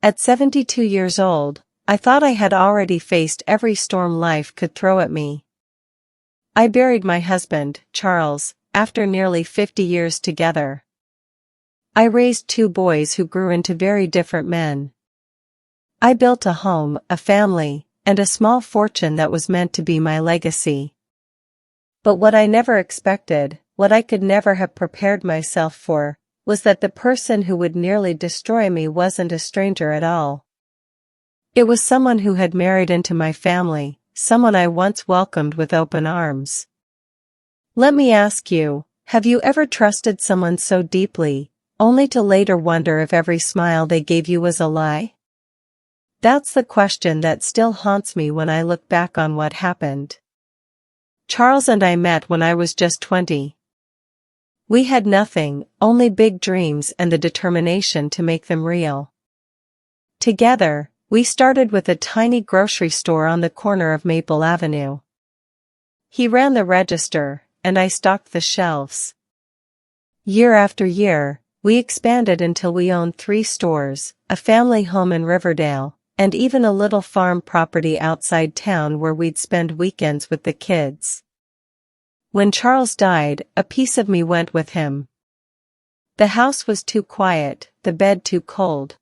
At 72 years old, I thought I had already faced every storm life could throw at me. I buried my husband, Charles, after nearly 50 years together. I raised 2 boys who grew into very different men. I built a home, a family, and a small fortune that was meant to be my legacy. But what I never expected, what I could never have prepared myself for, was that the person who would nearly destroy me wasn't a stranger at all. It was someone who had married into my family, someone I once welcomed with open arms. Let me ask you, have you ever trusted someone so deeply, only to later wonder if every smile they gave you was a lie? That's the question that still haunts me when I look back on what happened. Charles and I met when I was just 20. We had nothing, only big dreams and the determination to make them real. Together, we started with a tiny grocery store on the corner of Maple Avenue. He ran the register, and I stocked the shelves. Year after year, we expanded until we owned 3 stores, a family home in Riverdale, and even a little farm property outside town where we'd spend weekends with the kids. When Charles died, a piece of me went with him. The house was too quiet, the bed too cold.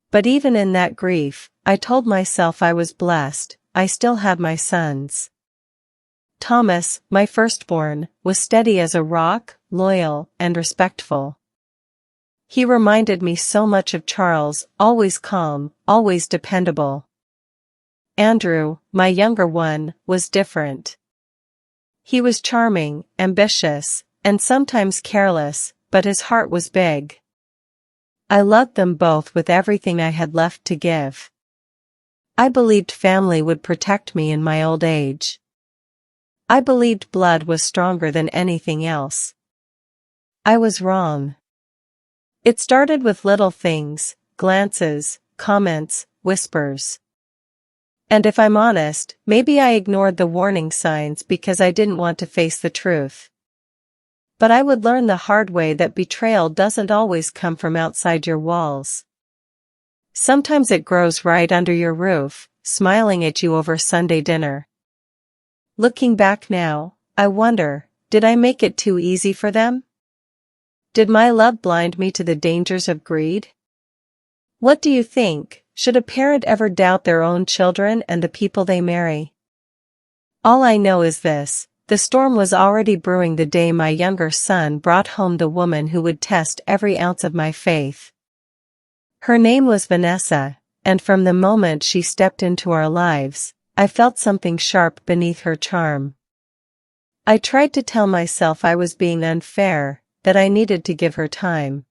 But even in that grief, I told myself I was blessed. I still had my sons. Thomas, my firstborn, was steady as a rock, loyal, and respectful. He reminded me so much of Charles, always calm, always dependable. Andrew, my younger one, was different. He was charming, ambitious, and sometimes careless, but his heart was big. I loved them both with everything I had left to give. I believed family would protect me in my old age. I believed blood was stronger than anything else. I was wrong. It started with little things, glances, comments, whispers. And if I'm honest, maybe I ignored the warning signs because I didn't want to face the truth. But I would learn the hard way that betrayal doesn't always come from outside your walls. Sometimes it grows right under your roof, smiling at you over Sunday dinner. Looking back now, I wonder, did I make it too easy for them? Did my love blind me to the dangers of greed? What do you think? Should a parent ever doubt their own children and the people they marry? All I know is this, the storm was already brewing the day my younger son brought home the woman who would test every ounce of my faith. Her name was Vanessa, and from the moment she stepped into our lives, I felt something sharp beneath her charm. I tried to tell myself I was being unfair, that I needed to give her time.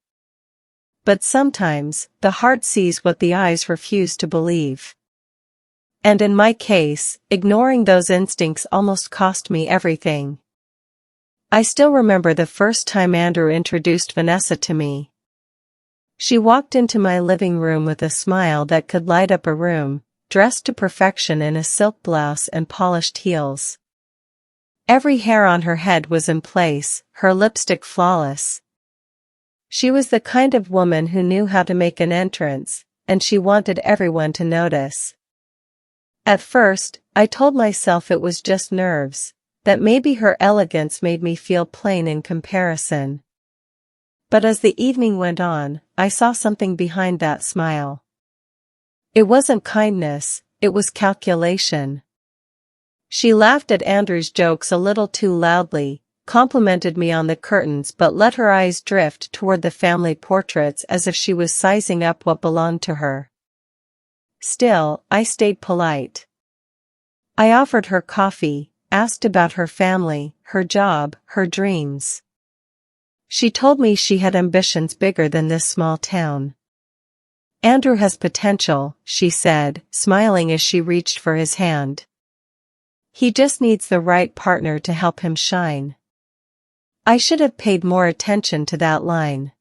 But sometimes, the heart sees what the eyes refuse to believe. And in my case, ignoring those instincts almost cost me everything. I still remember the first time Andrew introduced Vanessa to me. She walked into my living room with a smile that could light up a room, dressed to perfection in a silk blouse and polished heels. Every hair on her head was in place, her lipstick flawless. She was the kind of woman who knew how to make an entrance, and she wanted everyone to notice. At first, I told myself it was just nerves, that maybe her elegance made me feel plain in comparison. But as the evening went on, I saw something behind that smile. It wasn't kindness, it was calculation. She laughed at Andrew's jokes a little too loudly, complimented me on the curtains but let her eyes drift toward the family portraits as if she was sizing up what belonged to her. Still, I stayed polite. I offered her coffee, asked about her family, her job, her dreams. She told me she had ambitions bigger than this small town. Andrew has potential, she said, smiling as she reached for his hand. He just needs the right partner to help him shine. I should have paid more attention to that line.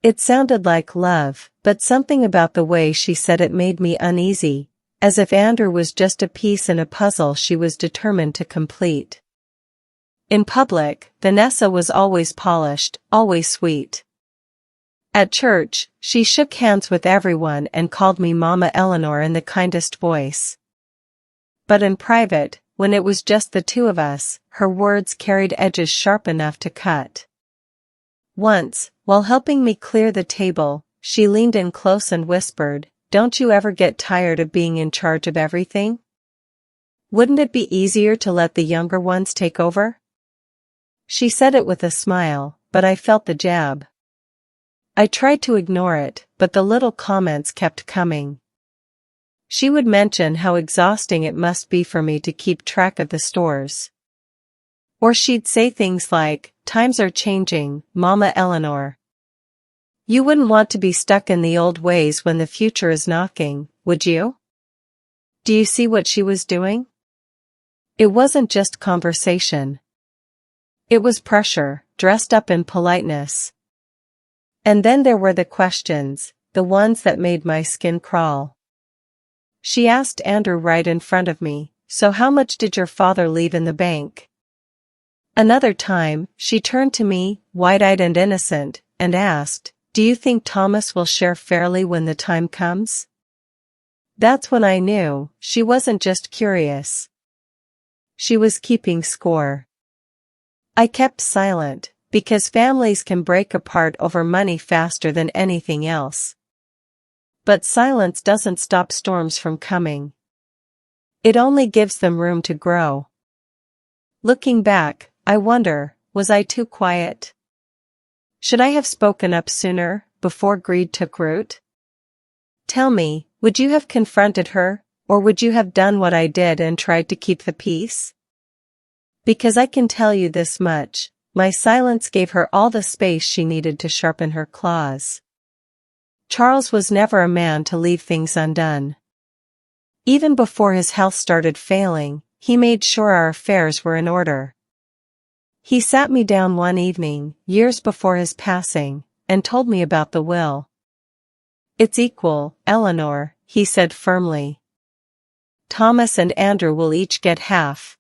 It sounded like love, but something about the way she said it made me uneasy, as if Andrew was just a piece in a puzzle she was determined to complete. In public, Vanessa was always polished, always sweet. At church, she shook hands with everyone and called me Mama Eleanor in the kindest voice. But in private, when it was just the two of us, her words carried edges sharp enough to cut. Once, while helping me clear the table, she leaned in close and whispered, "Don't you ever get tired of being in charge of everything? Wouldn't it be easier to let the younger ones take over?" She said it with a smile, but I felt the jab. I tried to ignore it, but the little comments kept coming. She would mention how exhausting it must be for me to keep track of the stores. Or she'd say things like, "Times are changing, Mama Eleanor. You wouldn't want to be stuck in the old ways when the future is knocking, would you?" Do you see what she was doing? It wasn't just conversation. It was pressure, dressed up in politeness. And then there were the questions, the ones that made my skin crawl. She asked Andrew right in front of me, "So how much did your father leave in the bank?" Another time, she turned to me, wide-eyed and innocent, and asked, "Do you think Thomas will share fairly when the time comes?" That's when I knew, she wasn't just curious. She was keeping score. I kept silent, because families can break apart over money faster than anything else. But silence doesn't stop storms from coming. It only gives them room to grow. Looking back, I wonder, was I too quiet? Should I have spoken up sooner, before greed took root? Tell me, would you have confronted her, or would you have done what I did and tried to keep the peace? Because I can tell you this much, my silence gave her all the space she needed to sharpen her claws. Charles was never a man to leave things undone. Even before his health started failing, he made sure our affairs were in order. He sat me down one evening, years before his passing, and told me about the will. "It's equal, Eleanor," he said firmly. "Thomas and Andrew will each get half.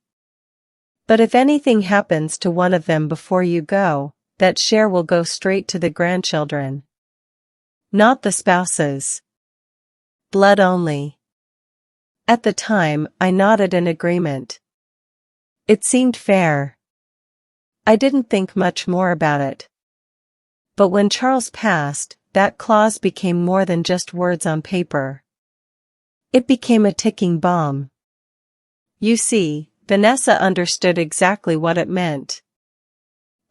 But if anything happens to one of them before you go, that share will go straight to the grandchildren. Not the spouses. Blood only." At the time, I nodded in agreement. It seemed fair. I didn't think much more about it. But when Charles passed, that clause became more than just words on paper. It became a ticking bomb. You see, Vanessa understood exactly what it meant.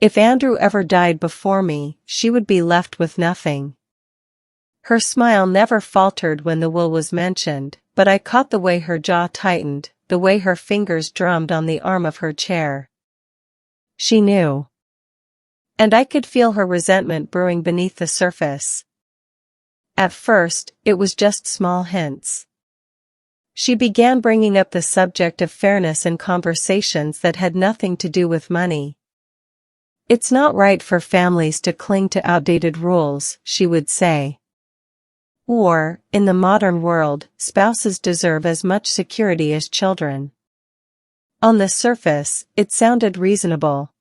If Andrew ever died before me, she would be left with nothing. Her smile never faltered when the will was mentioned, but I caught the way her jaw tightened, the way her fingers drummed on the arm of her chair. She knew. And I could feel her resentment brewing beneath the surface. At first, it was just small hints. She began bringing up the subject of fairness in conversations that had nothing to do with money. "It's not right for families to cling to outdated rules," she would say. Or, in the modern world, spouses deserve as much security as children. On the surface, it sounded reasonable.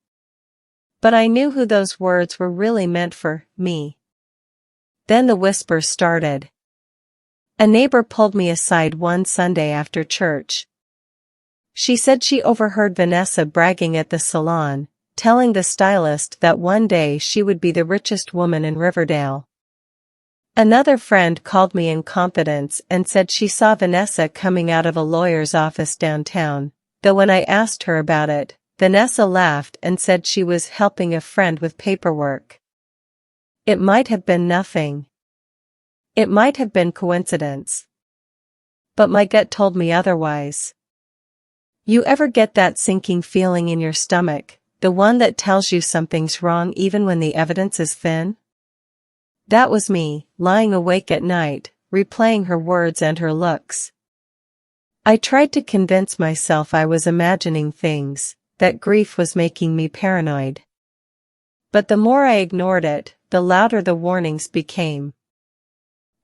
But I knew who those words were really meant for, me. Then the whispers started. A neighbor pulled me aside one Sunday after church. She said she overheard Vanessa bragging at the salon, telling the stylist that one day she would be the richest woman in Riverdale. Another friend called me in confidence and said she saw Vanessa coming out of a lawyer's office downtown, though when I asked her about it, Vanessa laughed and said she was helping a friend with paperwork. It might have been nothing. It might have been coincidence. But my gut told me otherwise. You ever get that sinking feeling in your stomach, the one that tells you something's wrong even when the evidence is thin? That was me, lying awake at night, replaying her words and her looks. I tried to convince myself I was imagining things, that grief was making me paranoid. But the more I ignored it, the louder the warnings became.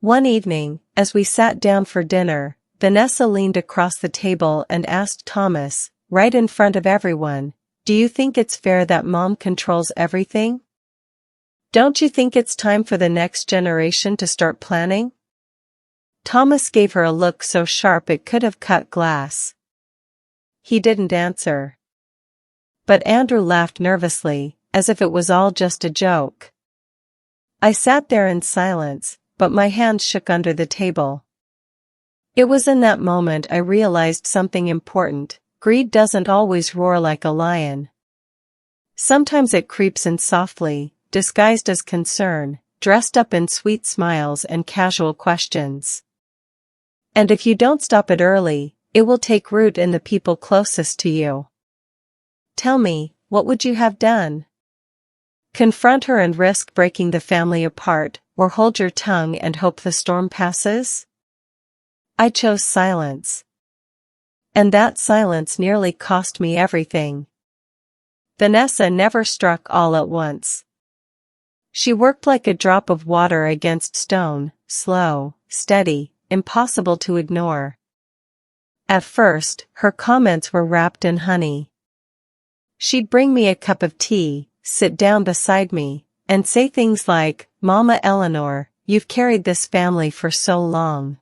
One evening, as we sat down for dinner, Vanessa leaned across the table and asked Thomas, right in front of everyone, "Do you think it's fair that Mom controls everything? Don't you think it's time for the next generation to start planning? Thomas gave her a look so sharp it could have cut glass. He didn't answer. But Andrew laughed nervously, as if it was all just a joke. I sat there in silence, but my hands shook under the table. It was in that moment I realized something important. Greed doesn't always roar like a lion. Sometimes it creeps in softly, disguised as concern, dressed up in sweet smiles and casual questions. And if you don't stop it early, it will take root in the people closest to you. Tell me, what would you have done? Confront her and risk breaking the family apart, or hold your tongue and hope the storm passes? I chose silence. And that silence nearly cost me everything. Vanessa never struck all at once. She worked like a drop of water against stone, slow, steady, impossible to ignore. At first, her comments were wrapped in honey. She'd bring me a cup of tea, sit down beside me, and say things like, "Mama Eleanor, you've carried this family for so long.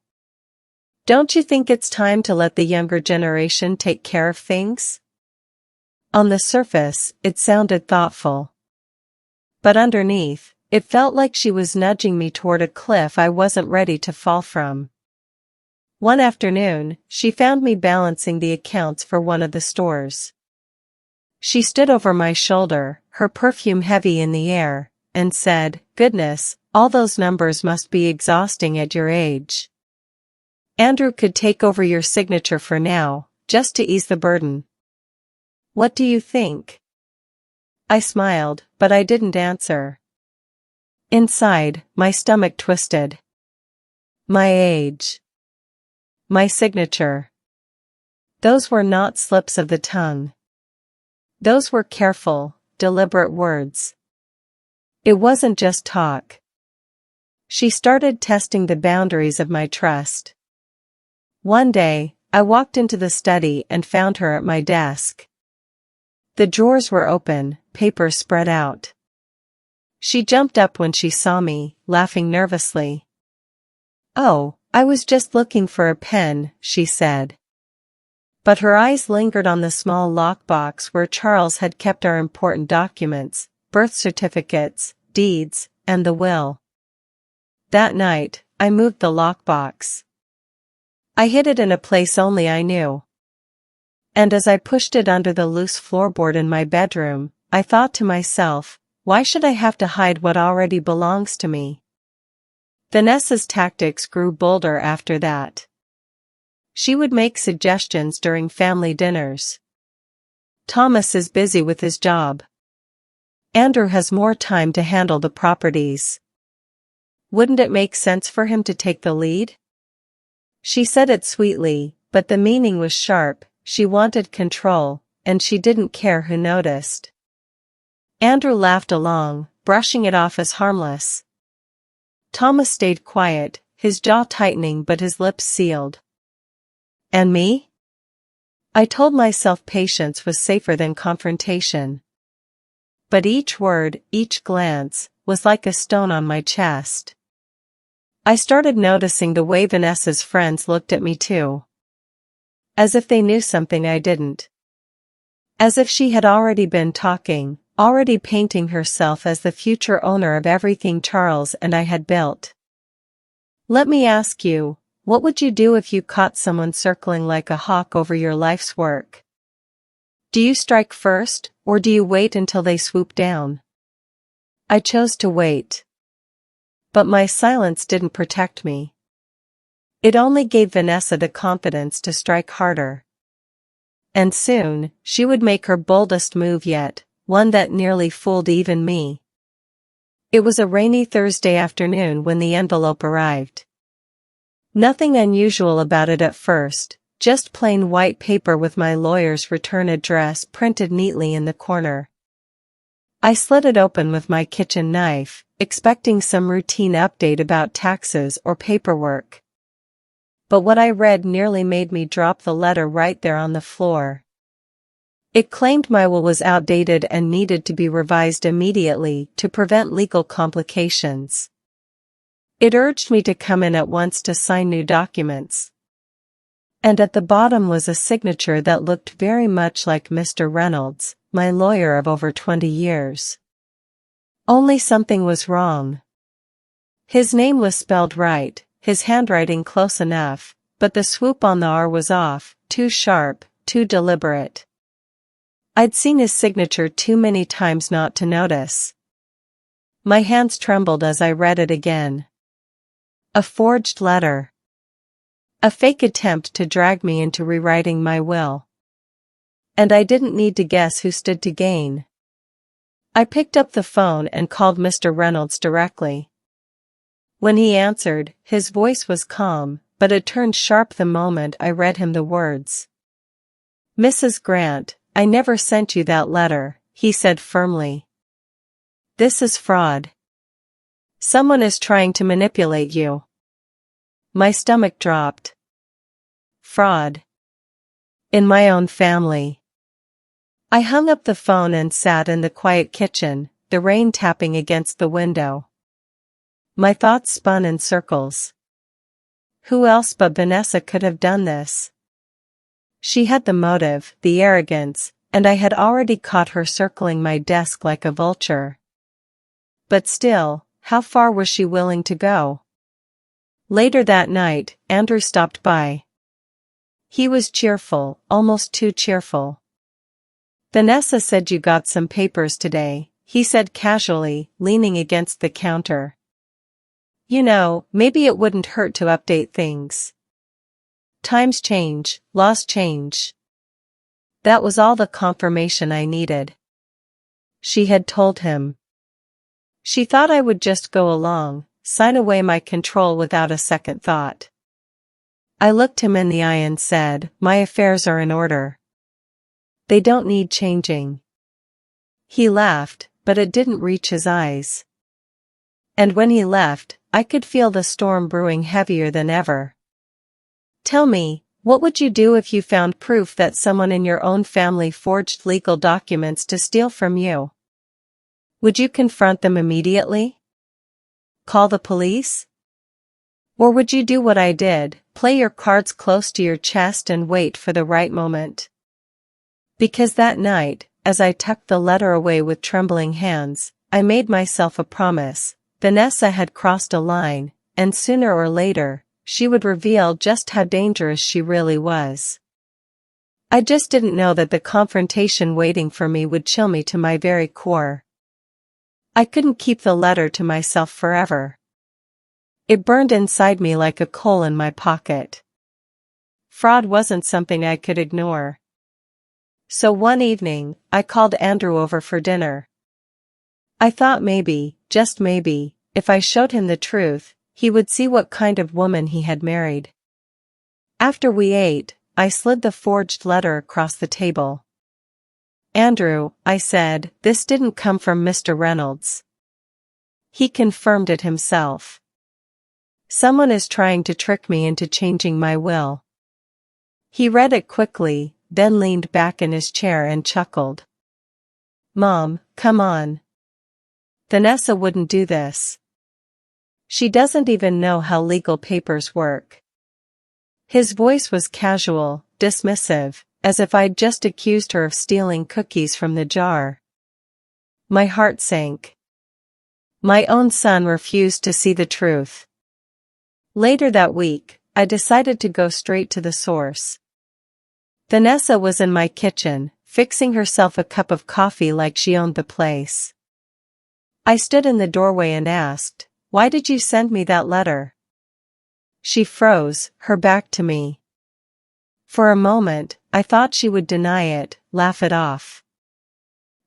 Don't you think it's time to let the younger generation take care of things?" On the surface, it sounded thoughtful. But underneath, it felt like she was nudging me toward a cliff I wasn't ready to fall from. One afternoon, she found me balancing the accounts for one of the stores. She stood over my shoulder, her perfume heavy in the air, and said, "Goodness, all those numbers must be exhausting at your age. Andrew could take over your signature for now, just to ease the burden. What do you think?" I smiled, but I didn't answer. Inside, my stomach twisted. My age. My signature. Those were not slips of the tongue. Those were careful, deliberate words. It wasn't just talk. She started testing the boundaries of my trust. One day, I walked into the study and found her at my desk. The drawers were open, papers spread out. She jumped up when she saw me, laughing nervously. "Oh, I was just looking for a pen," she said. But her eyes lingered on the small lockbox where Charles had kept our important documents, birth certificates, deeds, and the will. That night, I moved the lockbox. I hid it in a place only I knew. And as I pushed it under the loose floorboard in my bedroom, I thought to myself, why should I have to hide what already belongs to me? Vanessa's tactics grew bolder after that. She would make suggestions during family dinners. "Thomas is busy with his job. Andrew has more time to handle the properties. Wouldn't it make sense for him to take the lead?" She said it sweetly, but the meaning was sharp. She wanted control, and she didn't care who noticed. Andrew laughed along, brushing it off as harmless. Thomas stayed quiet, his jaw tightening but his lips sealed. And me? I told myself patience was safer than confrontation. But each word, each glance, was like a stone on my chest. I started noticing the way Vanessa's friends looked at me too. As if they knew something I didn't. As if she had already been talking, already painting herself as the future owner of everything Charles and I had built. "Let me ask you, what would you do if you caught someone circling like a hawk over your life's work? Do you strike first, or do you wait until they swoop down?" I chose to wait. But my silence didn't protect me. It only gave Vanessa the confidence to strike harder. And soon, she would make her boldest move yet, one that nearly fooled even me. It was a rainy Thursday afternoon when the envelope arrived. Nothing unusual about it at first, just plain white paper with my lawyer's return address printed neatly in the corner. I slit it open with my kitchen knife, expecting some routine update about taxes or paperwork. But what I read nearly made me drop the letter right there on the floor. It claimed my will was outdated and needed to be revised immediately to prevent legal complications. It urged me to come in at once to sign new documents. And at the bottom was a signature that looked very much like Mr. Reynolds, my lawyer of over 20 years. Only something was wrong. His name was spelled right, his handwriting close enough, but the swoop on the R was off, too sharp, too deliberate. I'd seen his signature too many times not to notice. My hands trembled as I read it again. A forged letter. A fake attempt to drag me into rewriting my will. And I didn't need to guess who stood to gain. I picked up the phone and called Mr. Reynolds directly. When he answered, his voice was calm, but it turned sharp the moment I read him the words. "Mrs. Grant, I never sent you that letter," he said firmly. "This is fraud. Someone is trying to manipulate you." My stomach dropped. Fraud. In my own family. I hung up the phone and sat in the quiet kitchen, the rain tapping against the window. My thoughts spun in circles. Who else but Vanessa could have done this? She had the motive, the arrogance, and I had already caught her circling my desk like a vulture. But still, how far was she willing to go? Later that night, Andrew stopped by. He was cheerful, almost too cheerful. "Vanessa said you got some papers today," he said casually, leaning against the counter. "You know, maybe it wouldn't hurt to update things. Times change, laws change." That was all the confirmation I needed. She had told him. She thought I would just go along, sign away my control without a second thought. I looked him in the eye and said, "My affairs are in order. They don't need changing." He laughed, but it didn't reach his eyes. And when he left, I could feel the storm brewing heavier than ever. "Tell me, what would you do if you found proof that someone in your own family forged legal documents to steal from you? Would you confront them immediately? Call the police? Or would you do what I did, play your cards close to your chest and wait for the right moment?" Because that night, as I tucked the letter away with trembling hands, I made myself a promise. Vanessa had crossed a line, and sooner or later, she would reveal just how dangerous she really was. I just didn't know that the confrontation waiting for me would chill me to my very core. I couldn't keep the letter to myself forever. It burned inside me like a coal in my pocket. Fraud wasn't something I could ignore. So one evening, I called Andrew over for dinner. I thought maybe, just maybe, if I showed him the truth, he would see what kind of woman he had married. After we ate, I slid the forged letter across the table. "Andrew," I said, "this didn't come from Mr. Reynolds." He confirmed it himself. "Someone is trying to trick me into changing my will." He read it quickly, then leaned back in his chair and chuckled. "Mom, come on. Vanessa wouldn't do this. She doesn't even know how legal papers work." His voice was casual, dismissive, as if I'd just accused her of stealing cookies from the jar. My heart sank. My own son refused to see the truth. Later that week, I decided to go straight to the source. Vanessa was in my kitchen, fixing herself a cup of coffee like she owned the place. I stood in the doorway and asked, "Why did you send me that letter?" She froze, her back to me. For a moment, I thought she would deny it, laugh it off.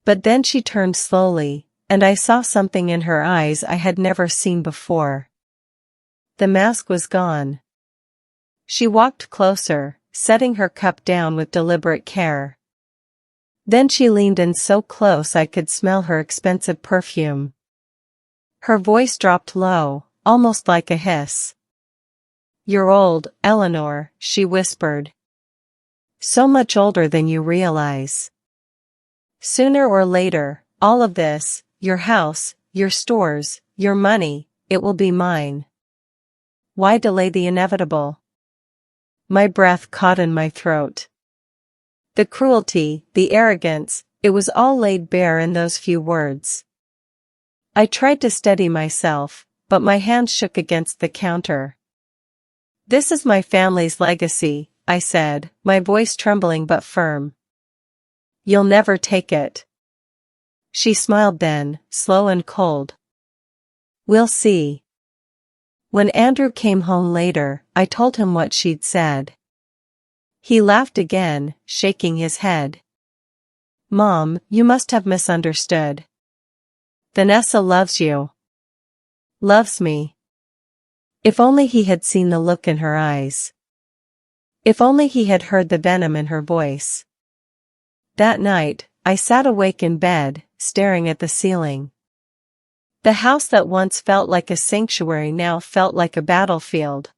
But then she turned slowly, and I saw something in her eyes I had never seen before. The mask was gone. She walked closer, setting her cup down with deliberate care. Then she leaned in so close I could smell her expensive perfume. Her voice dropped low, almost like a hiss. "You're old, Eleanor," she whispered. "So much older than you realize. Sooner or later, all of this, your house, your stores, your money, it will be mine. Why delay the inevitable? My breath caught in my throat. The cruelty, the arrogance, it was all laid bare in those few words. I tried to steady myself, but my hands shook against the counter. This is my family's legacy, I said, my voice trembling but firm. You'll never take it. She smiled then, slow and cold. We'll see. When Andrew came home later, I told him what she'd said. He laughed again, shaking his head. Mom, you must have misunderstood. Vanessa loves you. Loves me. If only he had seen the look in her eyes. If only he had heard the venom in her voice. That night, I sat awake in bed, staring at the ceiling. The house that once felt like a sanctuary now felt like a battlefield.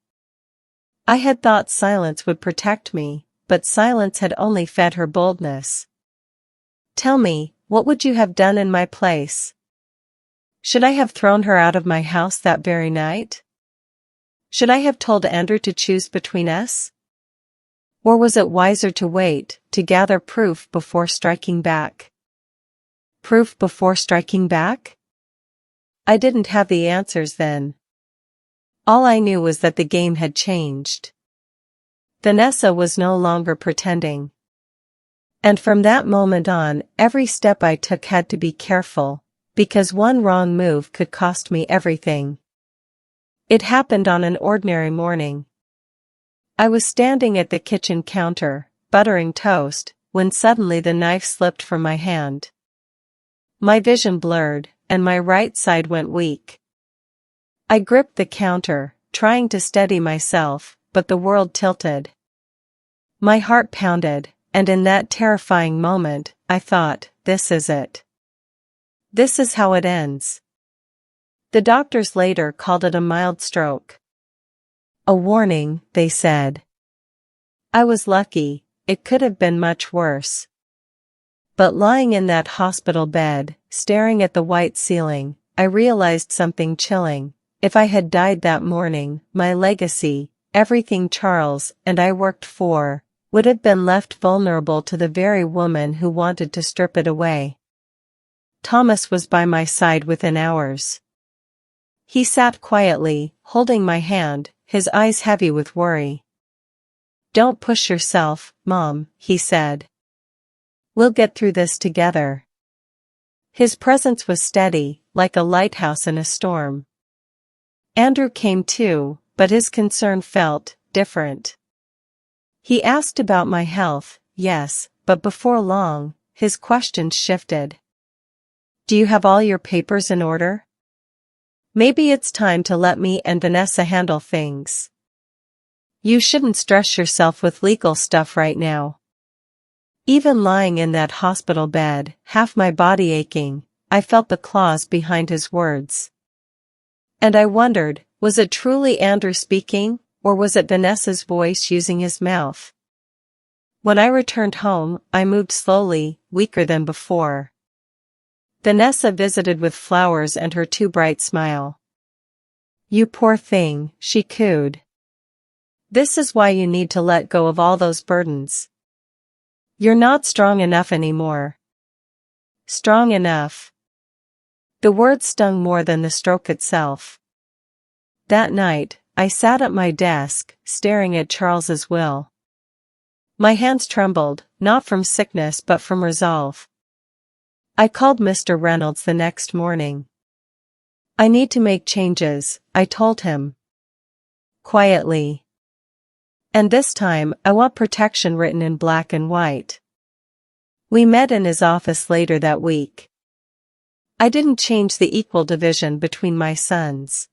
I had thought silence would protect me, but silence had only fed her boldness. Tell me, what would you have done in my place? Should I have thrown her out of my house that very night? Should I have told Andrew to choose between us? Or was it wiser to wait, to gather proof before striking back? Proof before striking back? I didn't have the answers then. All I knew was that the game had changed. Vanessa was no longer pretending. And from that moment on, every step I took had to be careful, because one wrong move could cost me everything. It happened on an ordinary morning. I was standing at the kitchen counter, buttering toast, when suddenly the knife slipped from my hand. My vision blurred, and my right side went weak. I gripped the counter, trying to steady myself, but the world tilted. My heart pounded, and in that terrifying moment, I thought, this is it. This is how it ends. The doctors later called it a mild stroke. A warning, they said. I was lucky, it could have been much worse. But lying in that hospital bed, staring at the white ceiling, I realized something chilling. If I had died that morning, my legacy, everything Charles and I worked for, would have been left vulnerable to the very woman who wanted to strip it away. Thomas was by my side within hours. He sat quietly, holding my hand, his eyes heavy with worry. Don't push yourself, Mom, he said. We'll get through this together. His presence was steady, like a lighthouse in a storm. Andrew came too, but his concern felt different. He asked about my health, yes, but before long, his questions shifted. Do you have all your papers in order? Maybe it's time to let me and Vanessa handle things. You shouldn't stress yourself with legal stuff right now. Even lying in that hospital bed, half my body aching, I felt the claws behind his words. And I wondered, was it truly Andrew speaking, or was it Vanessa's voice using his mouth? When I returned home, I moved slowly, weaker than before. Vanessa visited with flowers and her too bright smile. You poor thing, she cooed. This is why you need to let go of all those burdens. You're not strong enough anymore. Strong enough. The words stung more than the stroke itself. That night, I sat at my desk, staring at Charles's will. My hands trembled, not from sickness but from resolve. I called Mr. Reynolds the next morning. I need to make changes, I told him. Quietly. And this time, I want protection written in black and white. We met in his office later that week. I didn't change the equal division between my sons.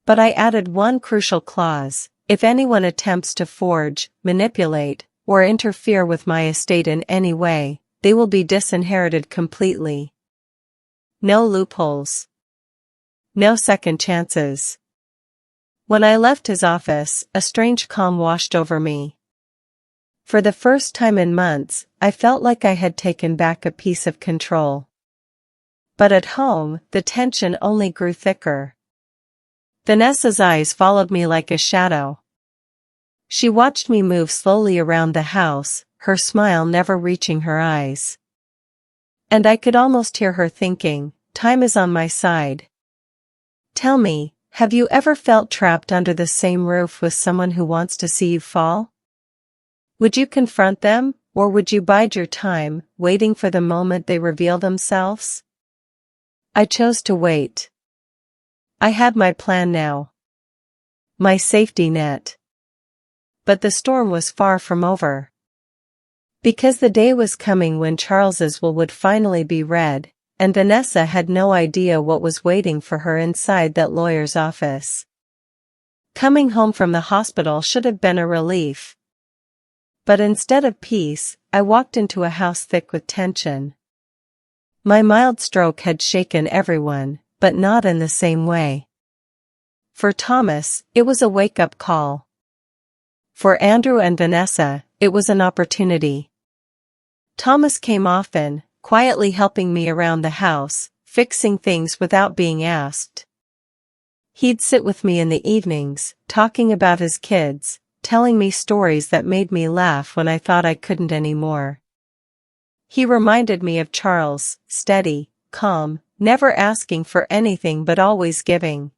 But I added one crucial clause: if anyone attempts to forge, manipulate, or interfere with my estate in any way, they will be disinherited completely. No loopholes. No second chances. When I left his office, a strange calm washed over me. For the first time in months, I felt like I had taken back a piece of control. But at home, the tension only grew thicker. Vanessa's eyes followed me like a shadow. She watched me move slowly around the house, her smile never reaching her eyes. And I could almost hear her thinking, time is on my side. Tell me, have you ever felt trapped under the same roof with someone who wants to see you fall? Would you confront them, or would you bide your time, waiting for the moment they reveal themselves? I chose to wait. I had my plan now. My safety net. But the storm was far from over. Because the day was coming when Charles's will would finally be read, and Vanessa had no idea what was waiting for her inside that lawyer's office. Coming home from the hospital should have been a relief. But instead of peace, I walked into a house thick with tension. My mild stroke had shaken everyone, but not in the same way. For Thomas, it was a wake-up call. For Andrew and Vanessa, it was an opportunity. Thomas came often, quietly helping me around the house, fixing things without being asked. He'd sit with me in the evenings, talking about his kids, telling me stories that made me laugh when I thought I couldn't anymore. He reminded me of Charles, steady, calm, never asking for anything but always giving.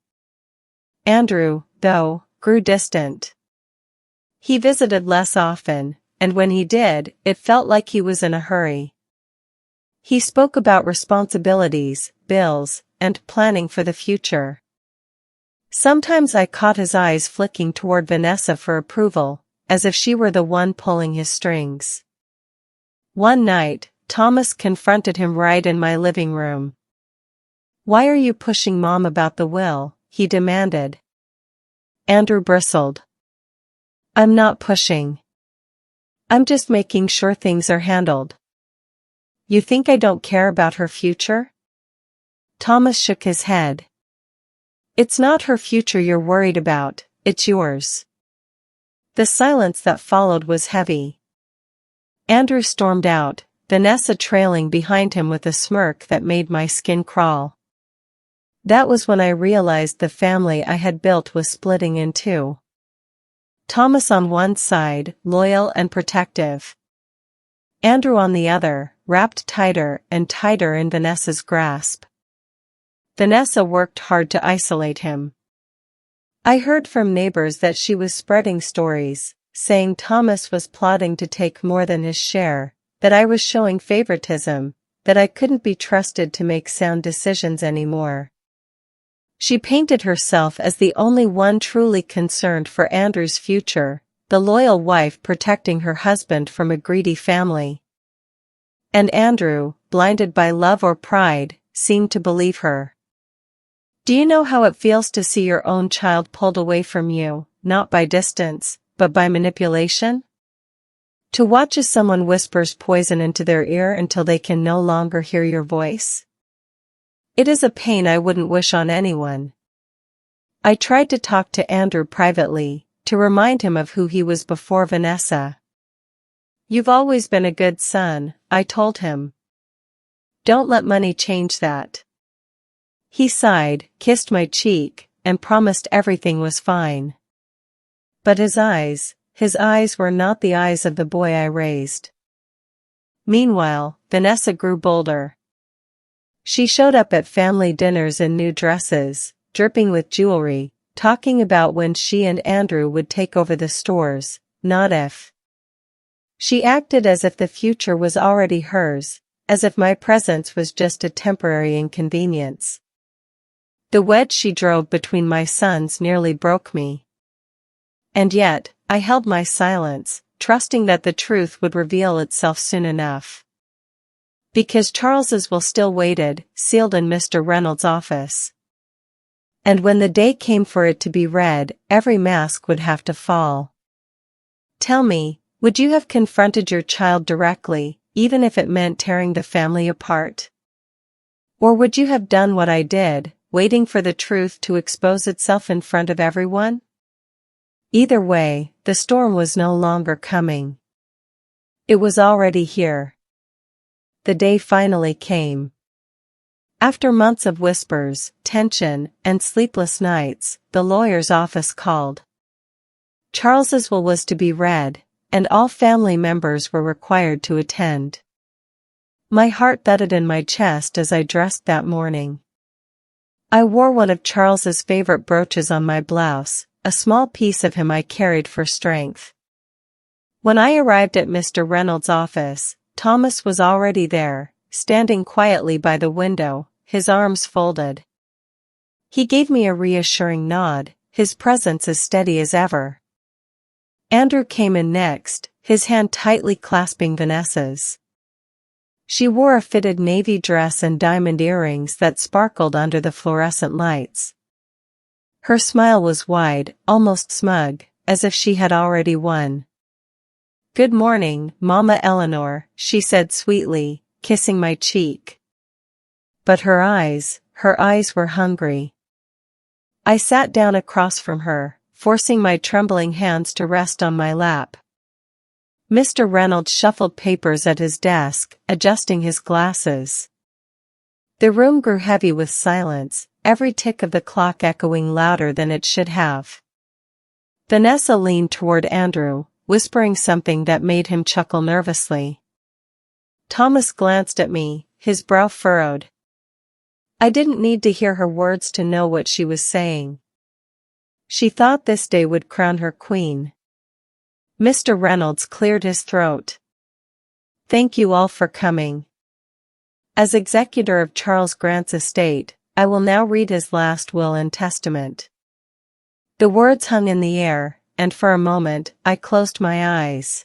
Andrew, though, grew distant. He visited less often, and when he did, it felt like he was in a hurry. He spoke about responsibilities, bills, and planning for the future. Sometimes I caught his eyes flicking toward Vanessa for approval, as if she were the one pulling his strings. One night, Thomas confronted him right in my living room. "Why are you pushing Mom about the will?" he demanded. Andrew bristled. "I'm not pushing. I'm just making sure things are handled." "You think I don't care about her future?" Thomas shook his head. "It's not her future you're worried about, it's yours." The silence that followed was heavy. Andrew stormed out, Vanessa trailing behind him with a smirk that made my skin crawl. That was when I realized the family I had built was splitting in two. Thomas on one side, loyal and protective. Andrew on the other, wrapped tighter and tighter in Vanessa's grasp. Vanessa worked hard to isolate him. I heard from neighbors that she was spreading stories, saying Thomas was plotting to take more than his share, that I was showing favoritism, that I couldn't be trusted to make sound decisions anymore. She painted herself as the only one truly concerned for Andrew's future, the loyal wife protecting her husband from a greedy family. And Andrew, blinded by love or pride, seemed to believe her. Do you know how it feels to see your own child pulled away from you, not by distance, but by manipulation? To watch as someone whispers poison into their ear until they can no longer hear your voice? It is a pain I wouldn't wish on anyone. I tried to talk to Andrew privately, to remind him of who he was before Vanessa. "You've always been a good son," I told him. "Don't let money change that." He sighed, kissed my cheek, and promised everything was fine. But his eyes were not the eyes of the boy I raised. Meanwhile, Vanessa grew bolder. She showed up at family dinners in new dresses, dripping with jewelry, talking about when she and Andrew would take over the stores, not if. She acted as if the future was already hers, as if my presence was just a temporary inconvenience. The wedge she drove between my sons nearly broke me. And yet, I held my silence, trusting that the truth would reveal itself soon enough. Because Charles's will still waited, sealed in Mr. Reynolds' office. And when the day came for it to be read, every mask would have to fall. Tell me, would you have confronted your child directly, even if it meant tearing the family apart? Or would you have done what I did, waiting for the truth to expose itself in front of everyone? Either way, the storm was no longer coming. It was already here. The day finally came. After months of whispers, tension, and sleepless nights, the lawyer's office called. Charles's will was to be read, and all family members were required to attend. My heart thudded in my chest as I dressed that morning. I wore one of Charles's favorite brooches on my blouse, a small piece of him I carried for strength. When I arrived at Mr. Reynolds' office, Thomas was already there, standing quietly by the window, his arms folded. He gave me a reassuring nod, his presence as steady as ever. Andrew came in next, his hand tightly clasping Vanessa's. She wore a fitted navy dress and diamond earrings that sparkled under the fluorescent lights. Her smile was wide, almost smug, as if she had already won. "Good morning, Mama Eleanor," she said sweetly, kissing my cheek. But her eyes were hungry. I sat down across from her, forcing my trembling hands to rest on my lap. Mr. Reynolds shuffled papers at his desk, adjusting his glasses. The room grew heavy with silence, every tick of the clock echoing louder than it should have. Vanessa leaned toward Andrew, whispering something that made him chuckle nervously. Thomas glanced at me, his brow furrowed. I didn't need to hear her words to know what she was saying. She thought this day would crown her queen. Mr. Reynolds cleared his throat. "Thank you all for coming. As executor of Charles Grant's estate, I will now read his last will and testament." The words hung in the air, and for a moment, I closed my eyes.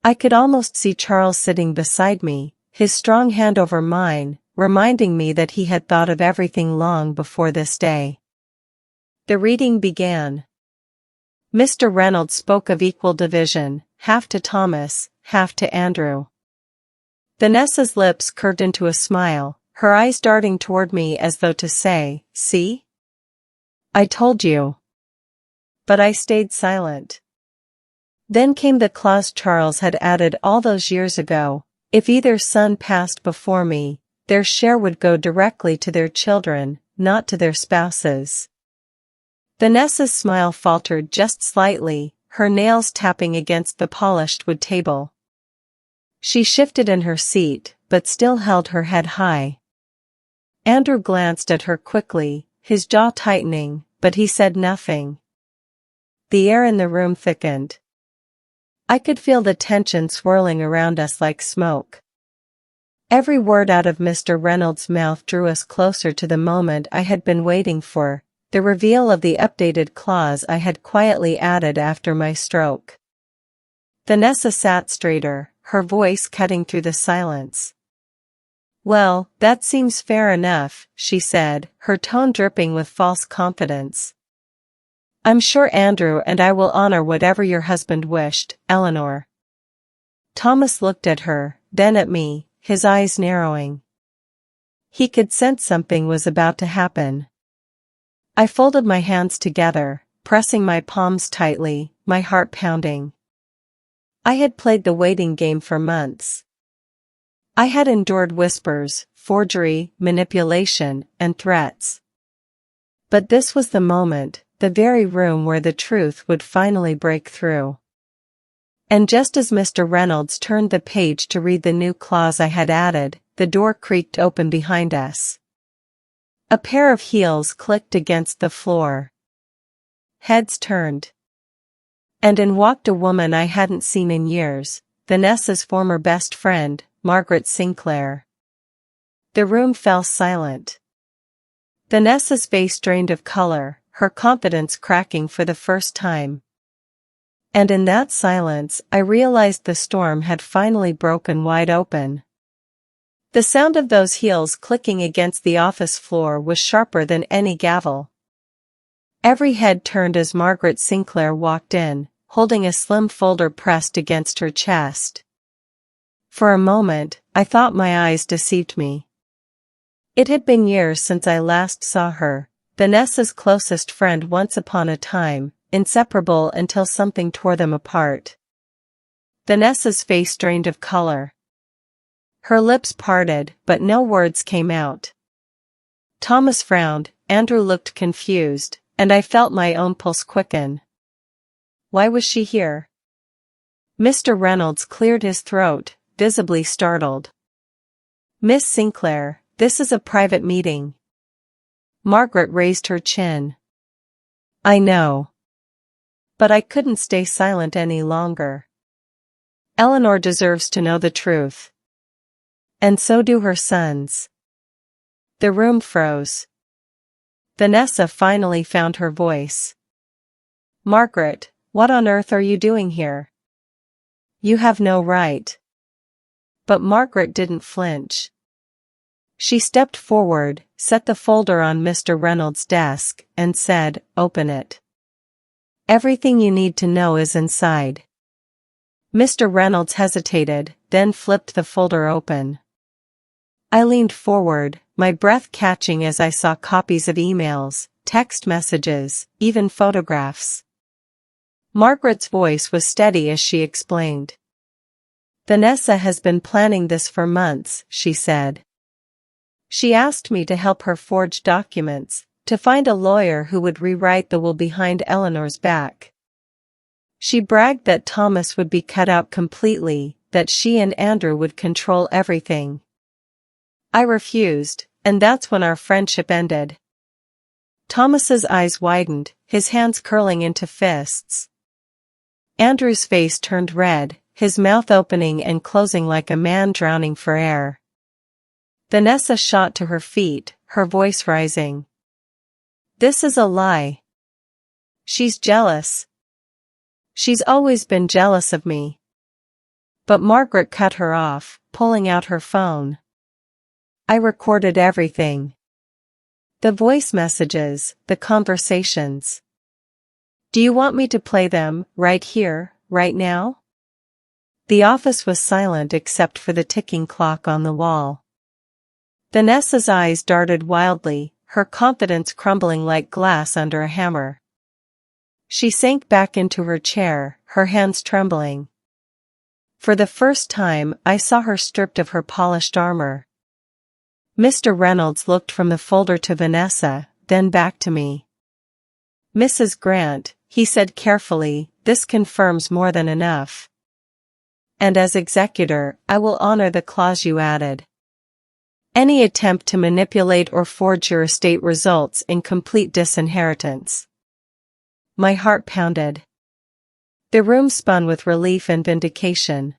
I could almost see Charles sitting beside me, his strong hand over mine, reminding me that he had thought of everything long before this day. The reading began. Mr. Reynolds spoke of equal division, half to Thomas, half to Andrew. Vanessa's lips curved into a smile, her eyes darting toward me as though to say, "See? I told you." But I stayed silent. Then came the clause Charles had added all those years ago: if either son passed before me, their share would go directly to their children, not to their spouses. Vanessa's smile faltered just slightly, her nails tapping against the polished wood table. She shifted in her seat, but still held her head high. Andrew glanced at her quickly, his jaw tightening, but he said nothing. The air in the room thickened. I could feel the tension swirling around us like smoke. Every word out of Mr. Reynolds' mouth drew us closer to the moment I had been waiting for, the reveal of the updated clause I had quietly added after my stroke. Vanessa sat straighter, her voice cutting through the silence. "Well, that seems fair enough," she said, her tone dripping with false confidence. "I'm sure Andrew and I will honor whatever your husband wished, Eleanor." Thomas looked at her, then at me, his eyes narrowing. He could sense something was about to happen. I folded my hands together, pressing my palms tightly, my heart pounding. I had played the waiting game for months. I had endured whispers, forgery, manipulation, and threats. But this was the moment, the very room where the truth would finally break through. And just as Mr. Reynolds turned the page to read the new clause I had added, the door creaked open behind us. A pair of heels clicked against the floor. Heads turned. And in walked a woman I hadn't seen in years, Vanessa's former best friend, Margaret Sinclair. The room fell silent. Vanessa's face drained of color, her confidence cracking for the first time. And in that silence, I realized the storm had finally broken wide open. The sound of those heels clicking against the office floor was sharper than any gavel. Every head turned as Margaret Sinclair walked in, holding a slim folder pressed against her chest. For a moment, I thought my eyes deceived me. It had been years since I last saw her, Vanessa's closest friend once upon a time, inseparable until something tore them apart. Vanessa's face drained of color. Her lips parted, but no words came out. Thomas frowned, Andrew looked confused, and I felt my own pulse quicken. Why was she here? Mr. Reynolds cleared his throat, visibly startled. Miss Sinclair, this is a private meeting. Margaret raised her chin. I know. But I couldn't stay silent any longer. Eleanor deserves to know the truth. And so do her sons. The room froze. Vanessa finally found her voice. Margaret, what on earth are you doing here? You have no right. But Margaret didn't flinch. She stepped forward, set the folder on Mr. Reynolds' desk, and said, Open it. Everything you need to know is inside. Mr. Reynolds hesitated, then flipped the folder open. I leaned forward, my breath catching as I saw copies of emails, text messages, even photographs. Margaret's voice was steady as she explained. Vanessa has been planning this for months, she said. She asked me to help her forge documents, to find a lawyer who would rewrite the will behind Eleanor's back. She bragged that Thomas would be cut out completely, that she and Andrew would control everything. I refused, and that's when our friendship ended. Thomas's eyes widened, his hands curling into fists. Andrew's face turned red, his mouth opening and closing like a man drowning for air. Vanessa shot to her feet, her voice rising. This is a lie. She's jealous. She's always been jealous of me. But Margaret cut her off, pulling out her phone. I recorded everything. The voice messages, the conversations. Do you want me to play them, right here, right now? The office was silent except for the ticking clock on the wall. Vanessa's eyes darted wildly, her confidence crumbling like glass under a hammer. She sank back into her chair, her hands trembling. For the first time, I saw her stripped of her polished armor. Mr. Reynolds looked from the folder to Vanessa, then back to me. Mrs. Grant, he said carefully, this confirms more than enough. And as executor, I will honor the clause you added. Any attempt to manipulate or forge your estate results in complete disinheritance. My heart pounded. The room spun with relief and vindication.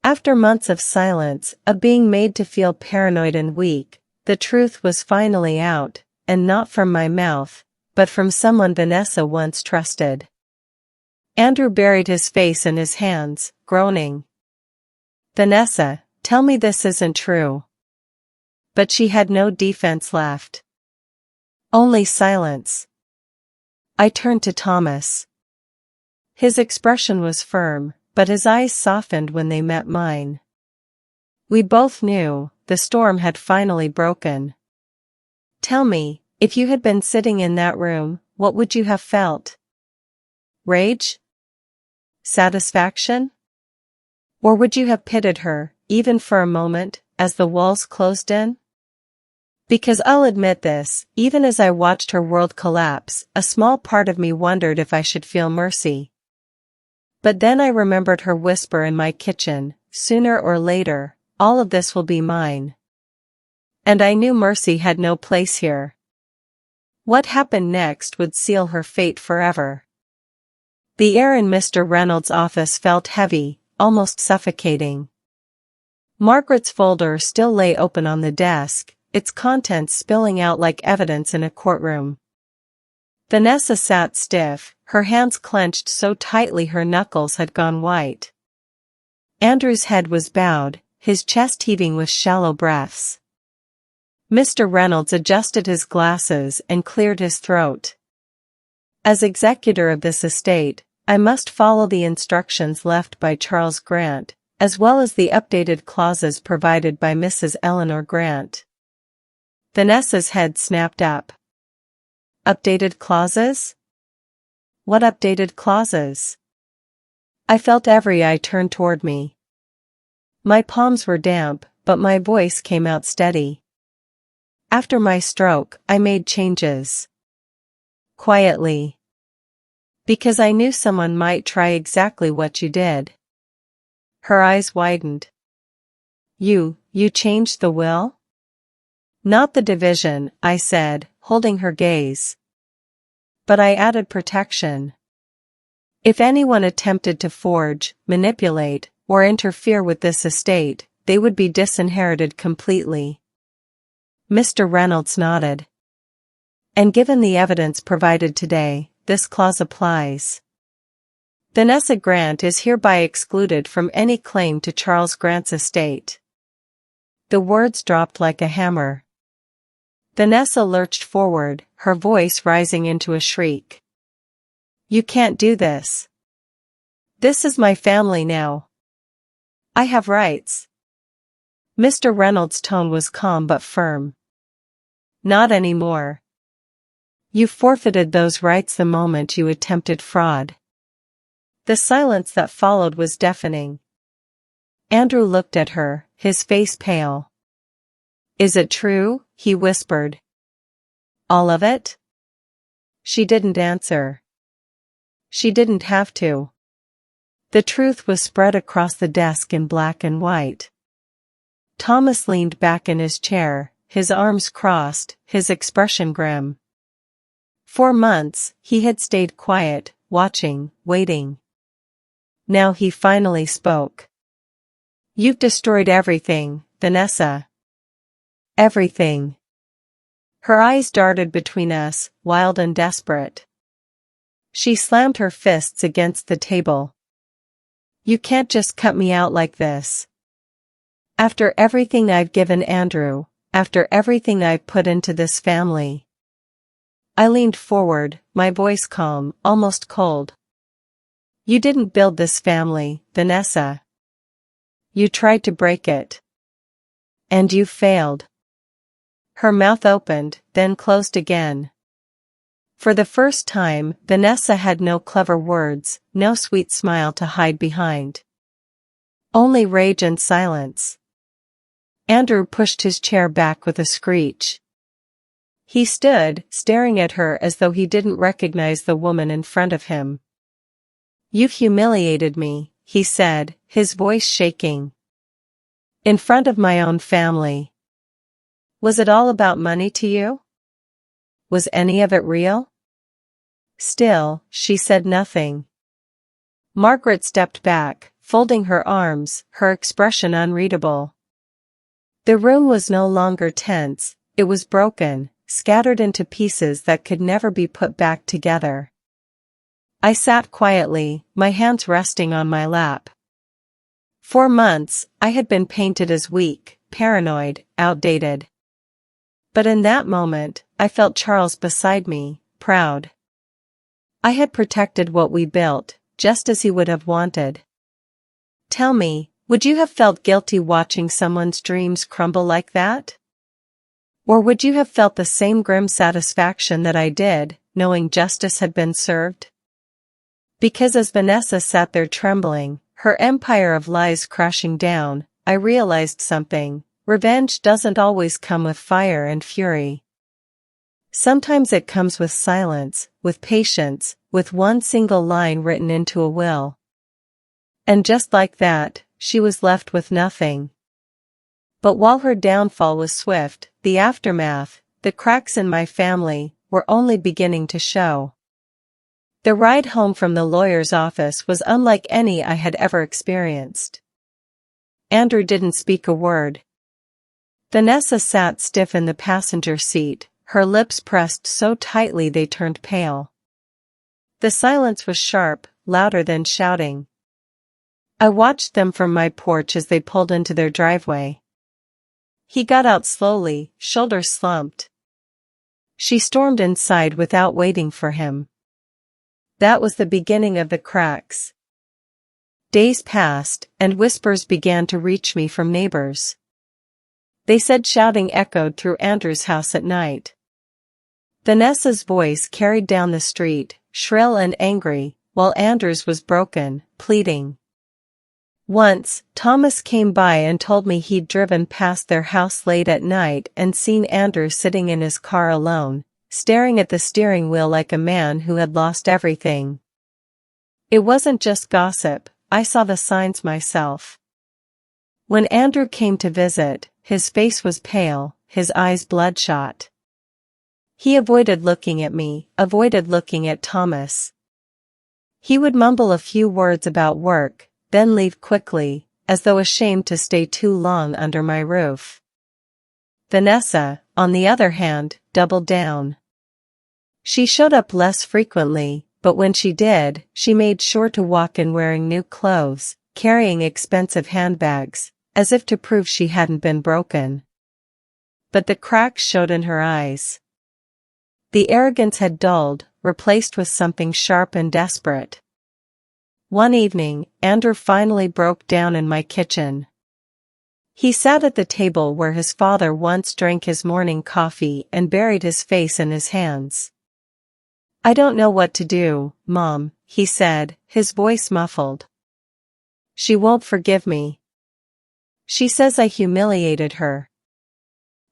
After months of silence, of being made to feel paranoid and weak, the truth was finally out, and not from my mouth, but from someone Vanessa once trusted. Andrew buried his face in his hands, groaning. Vanessa, tell me this isn't true. But she had no defense left. Only silence. I turned to Thomas. His expression was firm, but his eyes softened when they met mine. We both knew, the storm had finally broken. Tell me, if you had been sitting in that room, what would you have felt? Rage? Satisfaction? Or would you have pitied her, even for a moment, as the walls closed in? Because I'll admit this, even as I watched her world collapse, a small part of me wondered if I should feel mercy. But then I remembered her whisper in my kitchen, sooner or later, all of this will be mine. And I knew mercy had no place here. What happened next would seal her fate forever. The air in Mr. Reynolds' office felt heavy, almost suffocating. Margaret's folder still lay open on the desk, its contents spilling out like evidence in a courtroom. Vanessa sat stiff, her hands clenched so tightly her knuckles had gone white. Andrew's head was bowed, his chest heaving with shallow breaths. Mr. Reynolds adjusted his glasses and cleared his throat. As executor of this estate, I must follow the instructions left by Charles Grant, as well as the updated clauses provided by Mrs. Eleanor Grant. Vanessa's head snapped up. Updated clauses? What updated clauses? I felt every eye turn toward me. My palms were damp, but my voice came out steady. After my stroke, I made changes. Quietly. Because I knew someone might try exactly what you did. Her eyes widened. You changed the will? Not the division, I said, holding her gaze. But I added protection. If anyone attempted to forge, manipulate, or interfere with this estate, they would be disinherited completely. Mr. Reynolds nodded. And given the evidence provided today, this clause applies. Vanessa Grant is hereby excluded from any claim to Charles Grant's estate. The words dropped like a hammer. Vanessa lurched forward, her voice rising into a shriek. You can't do this. This is my family now. I have rights. Mr. Reynolds' tone was calm but firm. Not anymore. You forfeited those rights the moment you attempted fraud. The silence that followed was deafening. Andrew looked at her, his face pale. Is it true? He whispered. All of it? She didn't answer. She didn't have to. The truth was spread across the desk in black and white. Thomas leaned back in his chair, his arms crossed, his expression grim. For months, he had stayed quiet, watching, waiting. Now he finally spoke. You've destroyed everything, Vanessa. Everything. Her eyes darted between us, wild and desperate. She slammed her fists against the table. You can't just cut me out like this. After everything I've given Andrew, after everything I've put into this family. I leaned forward, my voice calm, almost cold. You didn't build this family, Vanessa. You tried to break it. And you failed. Her mouth opened, then closed again. For the first time, Vanessa had no clever words, no sweet smile to hide behind. Only rage and silence. Andrew pushed his chair back with a screech. He stood, staring at her as though he didn't recognize the woman in front of him. You've humiliated me, he said, his voice shaking. In front of my own family. Was it all about money to you? Was any of it real? Still, she said nothing. Margaret stepped back, folding her arms, her expression unreadable. The room was no longer tense, it was broken, scattered into pieces that could never be put back together. I sat quietly, my hands resting on my lap. For months, I had been painted as weak, paranoid, outdated. But in that moment, I felt Charles beside me, proud. I had protected what we built, just as he would have wanted. Tell me, would you have felt guilty watching someone's dreams crumble like that? Or would you have felt the same grim satisfaction that I did, knowing justice had been served? Because as Vanessa sat there trembling, her empire of lies crashing down, I realized something. Revenge doesn't always come with fire and fury. Sometimes it comes with silence, with patience, with one single line written into a will. And just like that, she was left with nothing. But while her downfall was swift, the aftermath, the cracks in my family, were only beginning to show. The ride home from the lawyer's office was unlike any I had ever experienced. Andrew didn't speak a word. Vanessa sat stiff in the passenger seat, her lips pressed so tightly they turned pale. The silence was sharp, louder than shouting. I watched them from my porch as they pulled into their driveway. He got out slowly, shoulders slumped. She stormed inside without waiting for him. That was the beginning of the cracks. Days passed, and whispers began to reach me from neighbors. They said shouting echoed through Andrew's house at night. Vanessa's voice carried down the street, shrill and angry, while Andrew's was broken, pleading. Once, Thomas came by and told me he'd driven past their house late at night and seen Andrew sitting in his car alone, staring at the steering wheel like a man who had lost everything. It wasn't just gossip, I saw the signs myself. When Andrew came to visit, his face was pale, his eyes bloodshot. He avoided looking at me, avoided looking at Thomas. He would mumble a few words about work, then leave quickly, as though ashamed to stay too long under my roof. Vanessa, on the other hand, doubled down. She showed up less frequently, but when she did, she made sure to walk in wearing new clothes, carrying expensive handbags, as if to prove she hadn't been broken. But the cracks showed in her eyes. The arrogance had dulled, replaced with something sharp and desperate. One evening, Andrew finally broke down in my kitchen. He sat at the table where his father once drank his morning coffee and buried his face in his hands. "I don't know what to do, Mom," he said, his voice muffled. "She won't forgive me. She says I humiliated her.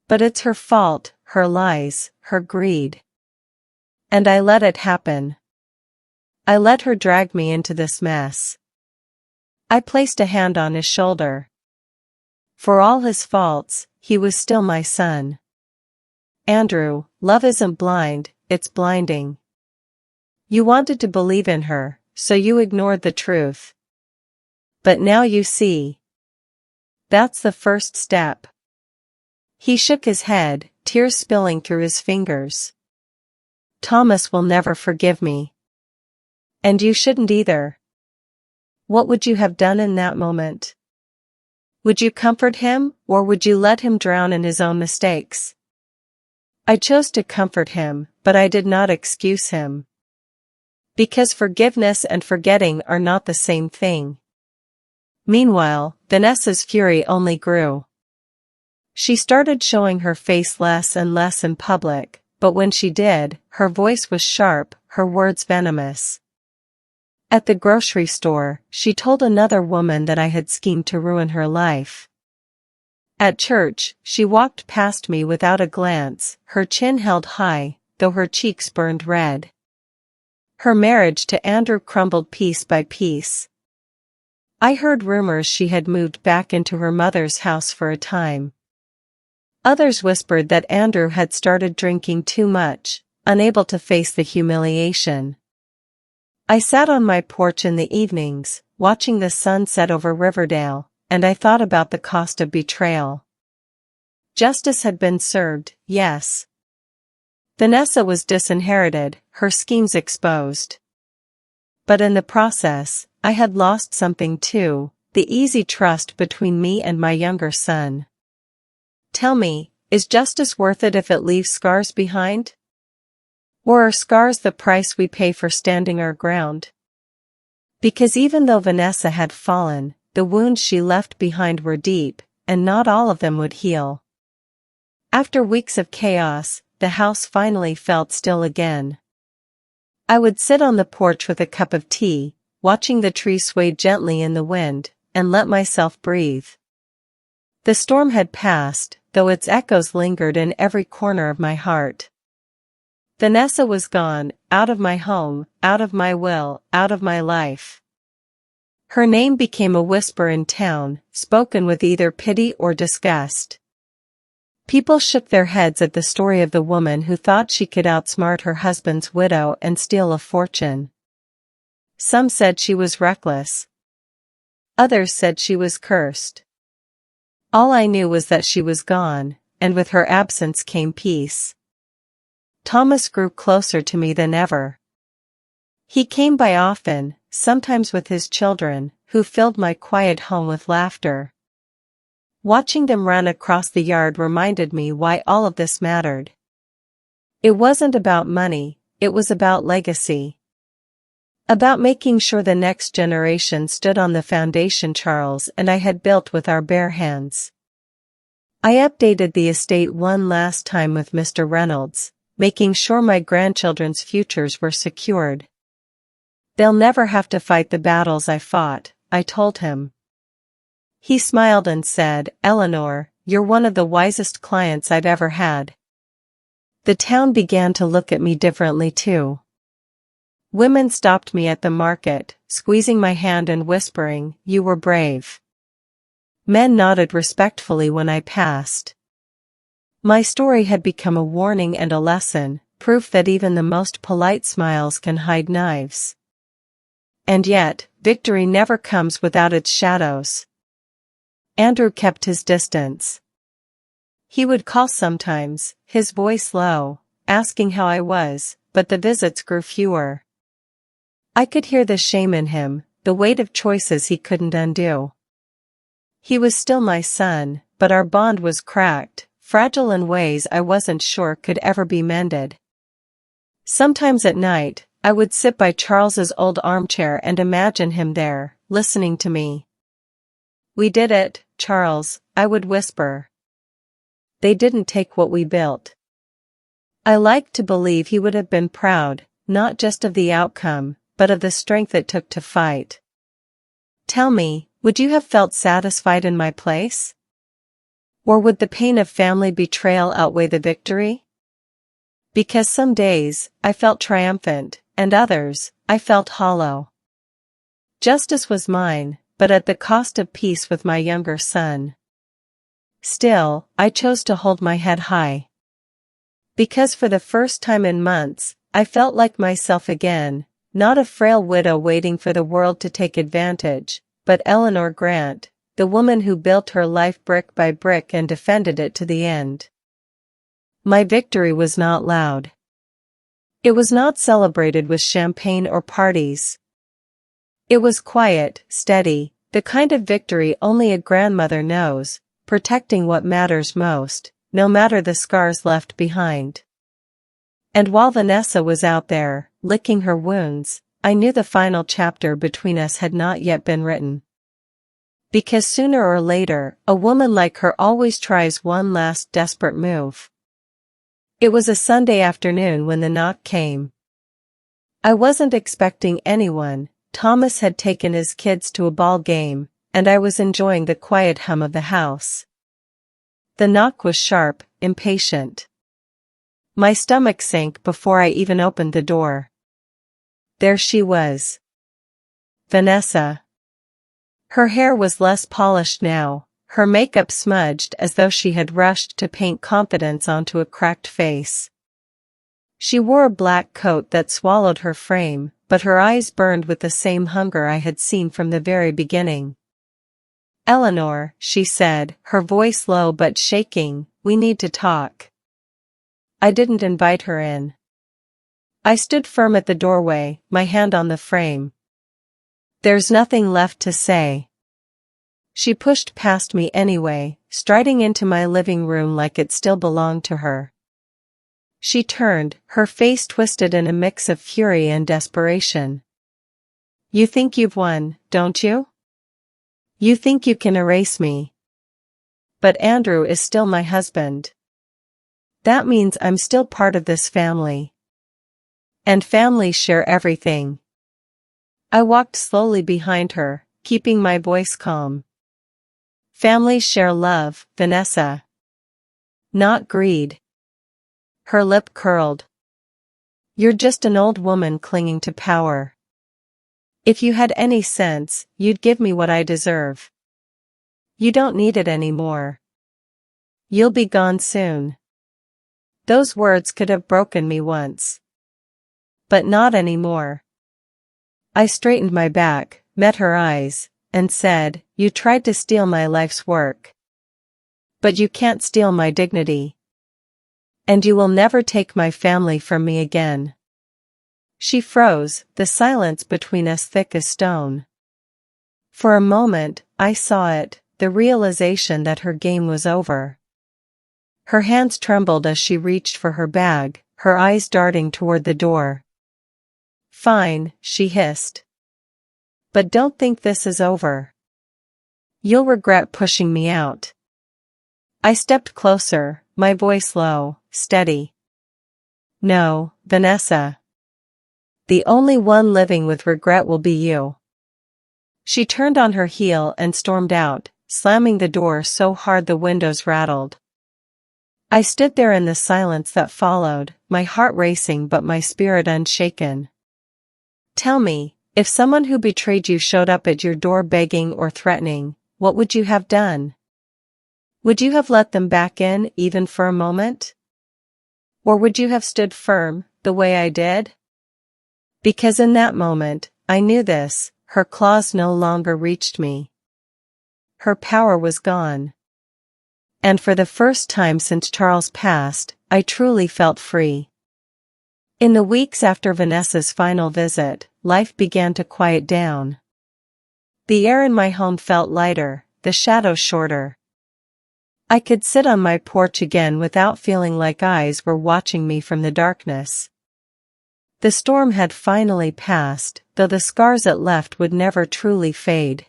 But it's her fault, her lies, her greed. And I let it happen. I let her drag me into this mess." I placed a hand on his shoulder. For all his faults, he was still my son. "Andrew, love isn't blind, it's blinding. You wanted to believe in her, so you ignored the truth. But now you see. That's the first step." He shook his head, tears spilling through his fingers. "Thomas will never forgive me. And you shouldn't either. What would you have done in that moment? Would you comfort him, or would you let him drown in his own mistakes?" I chose to comfort him, but I did not excuse him. Because forgiveness and forgetting are not the same thing. Meanwhile, Vanessa's fury only grew. She started showing her face less and less in public, but when she did, her voice was sharp, her words venomous. At the grocery store, she told another woman that I had schemed to ruin her life. At church, she walked past me without a glance, her chin held high, though her cheeks burned red. Her marriage to Andrew crumbled piece by piece. I heard rumors she had moved back into her mother's house for a time. Others whispered that Andrew had started drinking too much, unable to face the humiliation. I sat on my porch in the evenings, watching the sun set over Riverdale, and I thought about the cost of betrayal. Justice had been served, yes. Vanessa was disinherited, her schemes exposed. But in the process, I had lost something too, the easy trust between me and my younger son. Tell me, is justice worth it if it leaves scars behind? Or are scars the price we pay for standing our ground? Because even though Vanessa had fallen, the wounds she left behind were deep, and not all of them would heal. After weeks of chaos, the house finally felt still again. I would sit on the porch with a cup of tea, watching the trees sway gently in the wind, and let myself breathe. The storm had passed, though its echoes lingered in every corner of my heart. Vanessa was gone, out of my home, out of my will, out of my life. Her name became a whisper in town, spoken with either pity or disgust. People shook their heads at the story of the woman who thought she could outsmart her husband's widow and steal a fortune. Some said she was reckless. Others said she was cursed. All I knew was that she was gone, and with her absence came peace. Thomas grew closer to me than ever. He came by often, sometimes with his children, who filled my quiet home with laughter. Watching them run across the yard reminded me why all of this mattered. It wasn't about money, it was about legacy. About making sure the next generation stood on the foundation Charles and I had built with our bare hands. I updated the estate one last time with Mr. Reynolds, making sure my grandchildren's futures were secured. They'll never have to fight the battles I fought, I told him. He smiled and said, Eleanor, you're one of the wisest clients I've ever had. The town began to look at me differently too. Women stopped me at the market, squeezing my hand and whispering, you were brave. Men nodded respectfully when I passed. My story had become a warning and a lesson, proof that even the most polite smiles can hide knives. And yet, victory never comes without its shadows. Andrew kept his distance. He would call sometimes, his voice low, asking how I was, but the visits grew fewer. I could hear the shame in him, the weight of choices he couldn't undo. He was still my son, but our bond was cracked, fragile in ways I wasn't sure could ever be mended. Sometimes at night, I would sit by Charles's old armchair and imagine him there, listening to me. We did it, Charles, I would whisper. They didn't take what we built. I liked to believe he would have been proud, not just of the outcome, but of the strength it took to fight. Tell me, would you have felt satisfied in my place? Or would the pain of family betrayal outweigh the victory? Because some days, I felt triumphant, and others, I felt hollow. Justice was mine, but at the cost of peace with my younger son. Still, I chose to hold my head high. Because for the first time in months, I felt like myself again, not a frail widow waiting for the world to take advantage, but Eleanor Grant, the woman who built her life brick by brick and defended it to the end. My victory was not loud. It was not celebrated with champagne or parties. It was quiet, steady, the kind of victory only a grandmother knows, protecting what matters most, no matter the scars left behind. And while Vanessa was out there, licking her wounds, I knew the final chapter between us had not yet been written. Because sooner or later, a woman like her always tries one last desperate move. It was a Sunday afternoon when the knock came. I wasn't expecting anyone. Thomas had taken his kids to a ball game, and I was enjoying the quiet hum of the house. The knock was sharp, impatient. My stomach sank before I even opened the door. There she was. Vanessa. Her hair was less polished now, her makeup smudged as though she had rushed to paint confidence onto a cracked face. She wore a black coat that swallowed her frame, but her eyes burned with the same hunger I had seen from the very beginning. Eleanor, she said, her voice low but shaking, we need to talk. I didn't invite her in. I stood firm at the doorway, my hand on the frame. There's nothing left to say. She pushed past me anyway, striding into my living room like it still belonged to her. She turned, her face twisted in a mix of fury and desperation. You think you've won, don't you? You think you can erase me. But Andrew is still my husband. That means I'm still part of this family. And families share everything. I walked slowly behind her, keeping my voice calm. Families share love, Vanessa. Not greed. Her lip curled. You're just an old woman clinging to power. If you had any sense, you'd give me what I deserve. You don't need it anymore. You'll be gone soon. Those words could have broken me once. But not anymore. I straightened my back, met her eyes, and said, you tried to steal my life's work. But you can't steal my dignity. And you will never take my family from me again. She froze, the silence between us thick as stone. For a moment, I saw it, the realization that her game was over. Her hands trembled as she reached for her bag, her eyes darting toward the door. Fine, she hissed. But don't think this is over. You'll regret pushing me out. I stepped closer, my voice low, steady. No, Vanessa. The only one living with regret will be you." She turned on her heel and stormed out, slamming the door so hard the windows rattled. I stood there in the silence that followed, my heart racing but my spirit unshaken. "Tell me, if someone who betrayed you showed up at your door begging or threatening, what would you have done? Would you have let them back in even for a moment? Or would you have stood firm, the way I did?" Because in that moment, I knew this, her claws no longer reached me. Her power was gone. And for the first time since Charles passed, I truly felt free. In the weeks after Vanessa's final visit, life began to quiet down. The air in my home felt lighter, the shadows shorter. I could sit on my porch again without feeling like eyes were watching me from the darkness. The storm had finally passed, though the scars it left would never truly fade.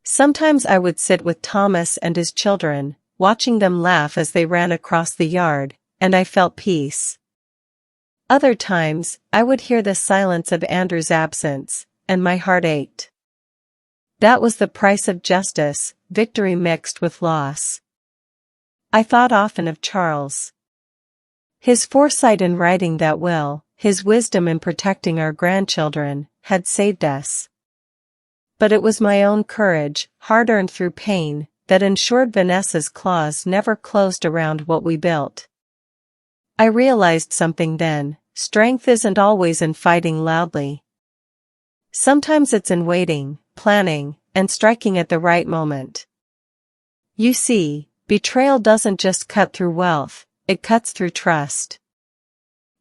Sometimes I would sit with Thomas and his children, watching them laugh as they ran across the yard, and I felt peace. Other times, I would hear the silence of Andrew's absence, and my heart ached. That was the price of justice, victory mixed with loss. I thought often of Charles. His foresight in writing that will, his wisdom in protecting our grandchildren, had saved us. But it was my own courage, hard-earned through pain, that ensured Vanessa's claws never closed around what we built. I realized something then: strength isn't always in fighting loudly. Sometimes it's in waiting, planning, and striking at the right moment. You see, betrayal doesn't just cut through wealth, it cuts through trust.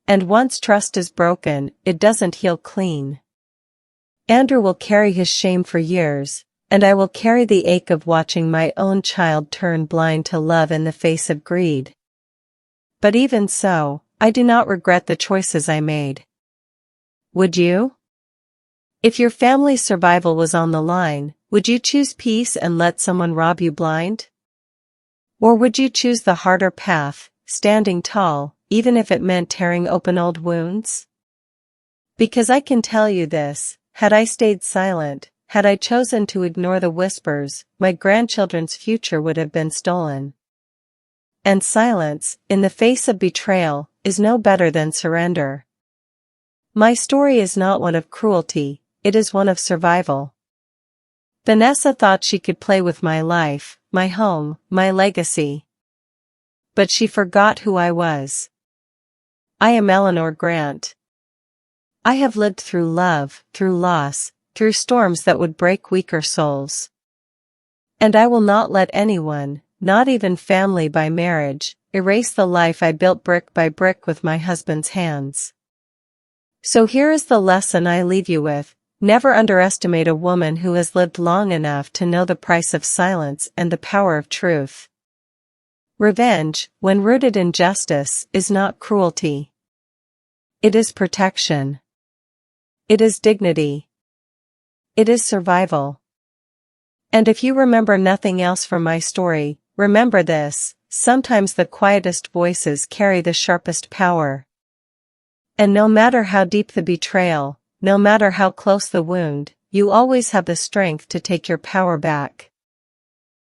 And once trust is broken, it doesn't heal clean. Andrew will carry his shame for years, and I will carry the ache of watching my own child turn blind to love in the face of greed. But even so, I do not regret the choices I made. Would you? If your family's survival was on the line, would you choose peace and let someone rob you blind? Or would you choose the harder path, standing tall, even if it meant tearing open old wounds? Because I can tell you this, had I stayed silent, had I chosen to ignore the whispers, my grandchildren's future would have been stolen. And silence, in the face of betrayal, is no better than surrender. My story is not one of cruelty, it is one of survival. Vanessa thought she could play with my life, my home, my legacy. But she forgot who I was. I am Eleanor Grant. I have lived through love, through loss, through storms that would break weaker souls. And I will not let anyone, not even family by marriage, erase the life I built brick by brick with my husband's hands. So here is the lesson I leave you with: never underestimate a woman who has lived long enough to know the price of silence and the power of truth. Revenge, when rooted in justice, is not cruelty. It is protection. It is dignity. It is survival. And if you remember nothing else from my story, remember this: sometimes the quietest voices carry the sharpest power. And no matter how deep the betrayal, no matter how close the wound, you always have the strength to take your power back.